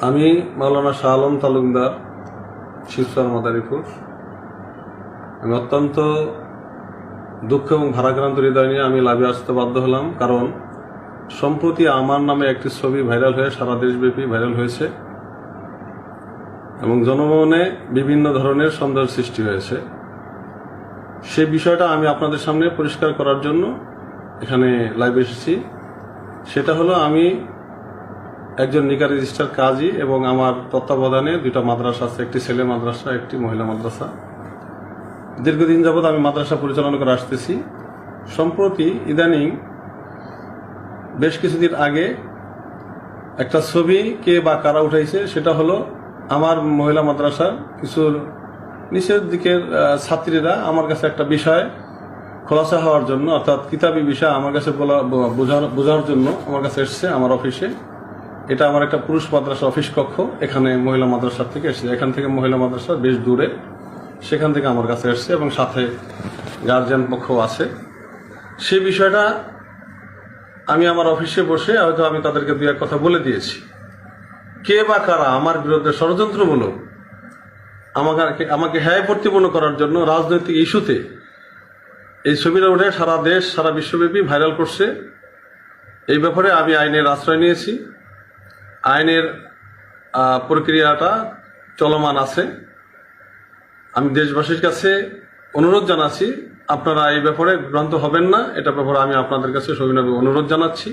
আমি মাওলানা শাহ আলম তালুকদার, শিবচর মাদারীপুর। আমি অত্যন্ত দুঃখ এবং ভারাক্রান্ত হৃদয় নিয়ে আমি লাইভে আসতে বাধ্য হলাম, কারণ সম্প্রতি আমার নামে একটি ছবি ভাইরাল হয়ে সারা দেশব্যাপী ভাইরাল হয়েছে এবং জনমনে বিভিন্ন ধরনের সন্দেহের সৃষ্টি হয়েছে। সে বিষয়টা আমি আপনাদের সামনে পরিষ্কার করার জন্য এখানে লাইভে এসেছি। সেটা হলো, আমি একজন নিকা রেজিস্টার কাজী এবং আমার তত্ত্বাবধানে দুইটা মাদ্রাসা আছে, একটি ছেলে মাদ্রাসা, একটি মহিলা মাদ্রাসা। দীর্ঘদিন যাবৎ আমি মাদ্রাসা পরিচালনা করে আসতেছি। সম্প্রতি ইদানিং বেশ কিছুদিন আগে একটা ছবি কে বা কারা উঠাইছে, সেটা হলো আমার মহিলা মাদ্রাসার কিছু নিচের দিকের ছাত্রীরা আমার কাছে একটা বিষয় খোলাসা হওয়ার জন্য, অর্থাৎ কিতাবী বিষয় আমার কাছে বোঝার জন্য আমার কাছে এসছে আমার অফিসে। এটা আমার একটা পুরুষ মাদ্রাসা অফিস কক্ষ, এখানে মহিলা মাদ্রাসার থেকে এসছে। এখান থেকে মহিলা মাদ্রাসা বেশ দূরে, সেখান থেকে আমার কাছে এসছে এবং সাথে গার্জিয়ান পক্ষ আছে। সেই বিষয়টা আমি আমার অফিসে বসে হয়তো আমি তাদেরকে দু এক কথা বলে দিয়েছি। কে বা কারা আমার বিরুদ্ধে ষড়যন্ত্রমূলক আমাকে হ্যায় প্রতিপন্ন করার জন্য রাজনৈতিক ইস্যুতে এই ছবিটা উঠে সারা দেশ সারা বিশ্বব্যাপী ভাইরাল করছে, এই ব্যাপারে আমি আইনের আশ্রয় নিয়েছি। আইনের প্রক্রিয়াটা চলমান আছে। আমি দেশবাসীর কাছে অনুরোধ জানাচ্ছি, আপনারা এই ব্যাপারে বিভ্রান্ত হবেন না। এটা ব্যাপারে আমি আপনাদের কাছে সবিনয় অনুরোধ জানাচ্ছি।